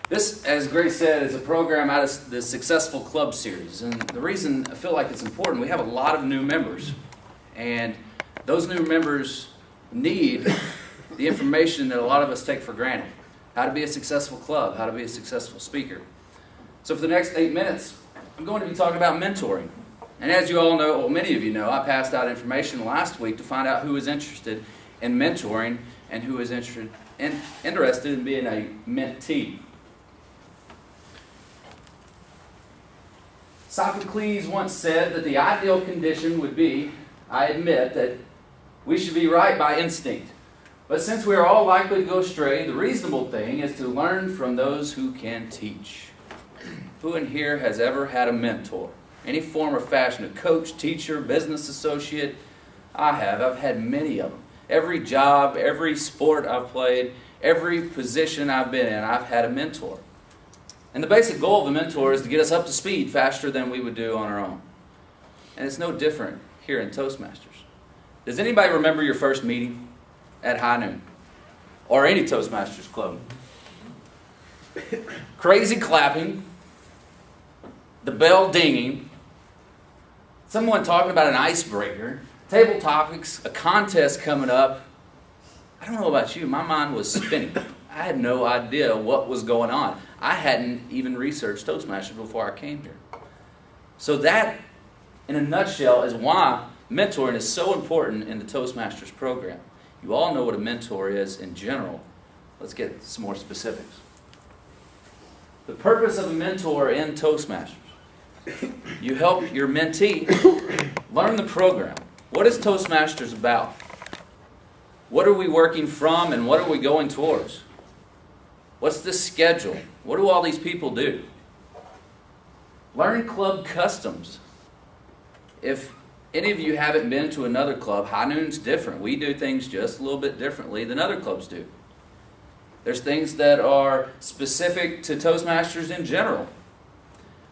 This, as Grace said, is a program out of the Successful Club series. And the reason I feel like it's important, we have a lot of new members. And those new members need the information that a lot of us take for granted. How to be a successful club, how to be a successful speaker. So for the next 8 minutes, I'm going to be talking about mentoring. And as you all know, well, many of you know, I passed out information last week to find out who is interested in mentoring and who is interested in being a mentee. Sophocles once said that the ideal condition would be, I admit, that we should be right by instinct. But since we are all likely to go astray, the reasonable thing is to learn from those who can teach. Who in here has ever had a mentor? Any form or fashion, a coach, teacher, business associate? I have. I've had many of them. Every job, every sport I've played, every position I've been in, I've had a mentor. And the basic goal of a mentor is to get us up to speed faster than we would do on our own. And it's no different here in Toastmasters. Does anybody remember your first meeting at high noon? Or any Toastmasters club? Crazy clapping, the bell dinging, someone talking about an icebreaker, table topics, a contest coming up. I don't know about you, my mind was spinning. I had no idea what was going on. I hadn't even researched Toastmasters before I came here. So that, in a nutshell, is why mentoring is so important in the Toastmasters program. You all know what a mentor is in general. Let's get some more specifics. The purpose of a mentor in Toastmasters. You help your mentee learn the program. What is Toastmasters about? What are we working from and what are we going towards? What's the schedule? What do all these people do? Learn club customs. If any of you haven't been to another club, High Noon's different. We do things just a little bit differently than other clubs do. There's things that are specific to Toastmasters in general.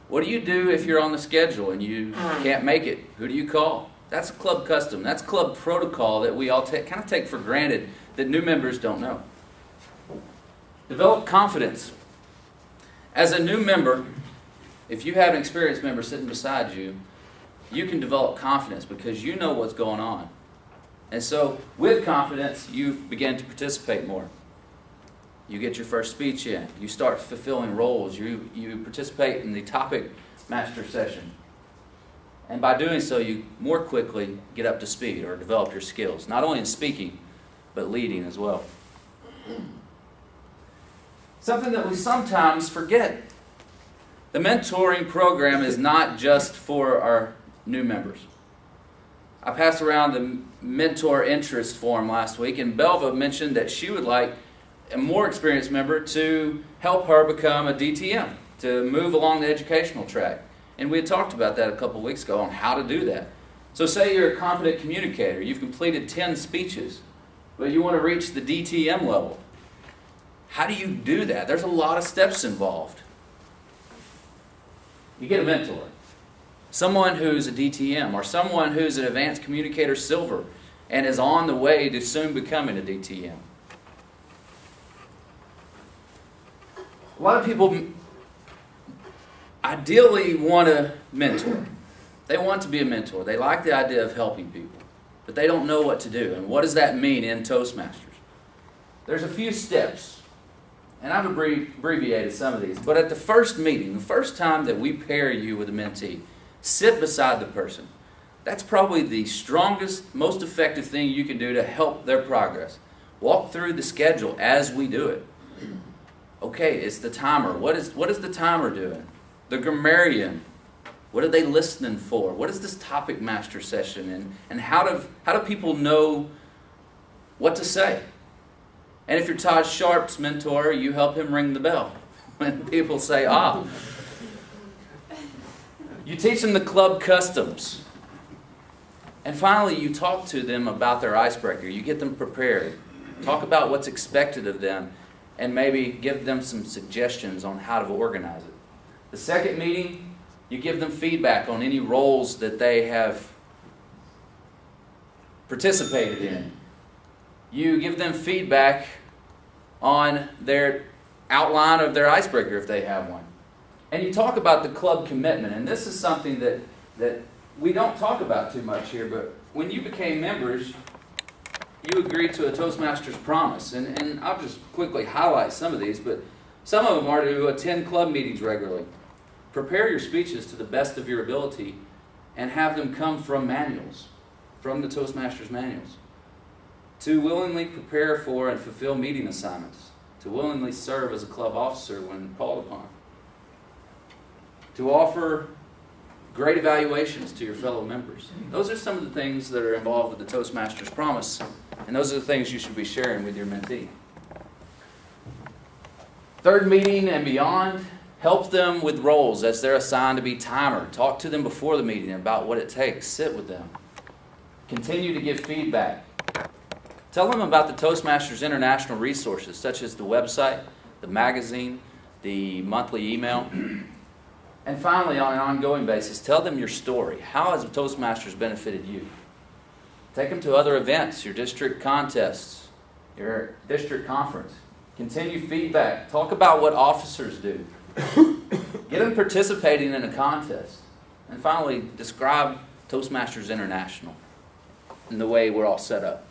What do you do if you're on the schedule and you can't make it? Who do you call? That's a club custom. That's club protocol that we all kind of take for granted that new members don't know. Develop confidence. As a new member, if you have an experienced member sitting beside you, you can develop confidence because you know what's going on. And so, with confidence, you begin to participate more. You get your first speech in. You start fulfilling roles. You participate in the topic master session. And by doing so, you more quickly get up to speed or develop your skills, not only in speaking, but leading as well. Something that we sometimes forget. The mentoring program is not just for our new members. I passed around the mentor interest form last week, and Belva mentioned that she would like a more experienced member to help her become a DTM, to move along the educational track. And we had talked about that a couple weeks ago on how to do that. So say you're a competent communicator, you've completed 10 speeches, but you want to reach the DTM level. How do you do that? There's a lot of steps involved. You get a mentor. Someone who's a DTM or someone who's an advanced communicator silver and is on the way to soon becoming a DTM. A lot of people ideally want a mentor. They want to be a mentor. They like the idea of helping people, but they don't know what to do. And what does that mean in Toastmasters? There's a few steps, and I've abbreviated some of these. But at the first meeting, the first time that we pair you with a mentee, sit beside the person. That's probably the strongest, most effective thing you can do to help their progress. Walk through the schedule as we do it. Okay, it's the timer. What is the timer doing? The grammarian. What are they listening for? What is this topic master session? And how do people know what to say? And if you're Todd Sharp's mentor, you help him ring the bell when people say, ah. You teach them the club customs. And finally, you talk to them about their icebreaker. You get them prepared. Talk about what's expected of them and maybe give them some suggestions on how to organize it. The second meeting, you give them feedback on any roles that they have participated in. You give them feedback on their outline of their icebreaker if they have one. And you talk about the club commitment, and this is something that we don't talk about too much here, but when you became members, you agreed to a Toastmasters promise. And I'll just quickly highlight some of these, but some of them are to attend club meetings regularly, prepare your speeches to the best of your ability, and have them come from manuals, from the Toastmasters manuals, to willingly prepare for and fulfill meeting assignments, to willingly serve as a club officer when called upon, to offer great evaluations to your fellow members. Those are some of the things that are involved with the Toastmasters promise, and those are the things you should be sharing with your mentee. Third meeting and beyond, help them with roles as they're assigned to be timer. Talk to them before the meeting about what it takes. Sit with them. Continue to give feedback. Tell them about the Toastmasters International resources, such as the website, the magazine, the monthly email. And finally, on an ongoing basis, tell them your story. How has Toastmasters benefited you? Take them to other events, your district contests, your district conference. Continue feedback. Talk about what officers do. Get them participating in a contest. And finally, describe Toastmasters International and the way we're all set up.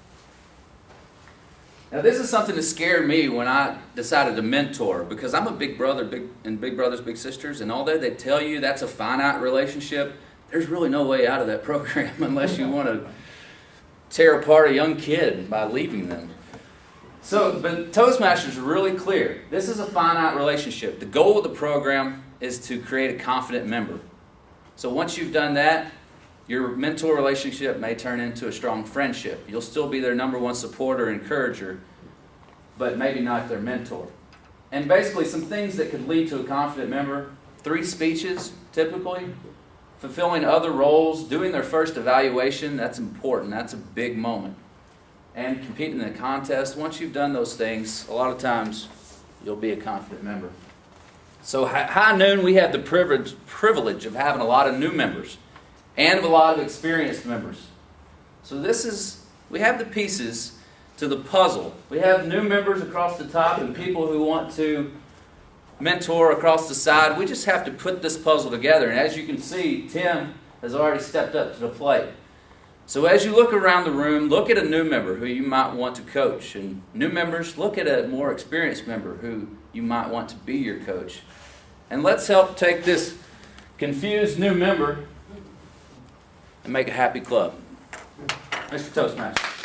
Now, this is something that scared me when I decided to mentor, because I'm a big brother and big brothers, big sisters, and although they tell you that's a finite relationship, there's really no way out of that program unless you want to tear apart a young kid by leaving them. But Toastmasters is really clear. This is a finite relationship. The goal of the program is to create a confident member. So once you've done that, your mentor relationship may turn into a strong friendship. You'll still be their number one supporter, encourager, but maybe not their mentor. And basically some things that could lead to a confident member: 3 speeches, typically, fulfilling other roles, doing their first evaluation. That's important. That's a big moment. And competing in a contest. Once you've done those things, a lot of times you'll be a confident member. So High Noon, we have the privilege of having a lot of new members and a lot of experienced members. So we have the pieces to the puzzle. We have new members across the top and people who want to mentor across the side. We just have to put this puzzle together. And as you can see, Tim has already stepped up to the plate. So as you look around the room, look at a new member who you might want to coach. And new members, look at a more experienced member who you might want to be your coach. And let's help take this confused new member and make a happy club. Mr. Toastmaster.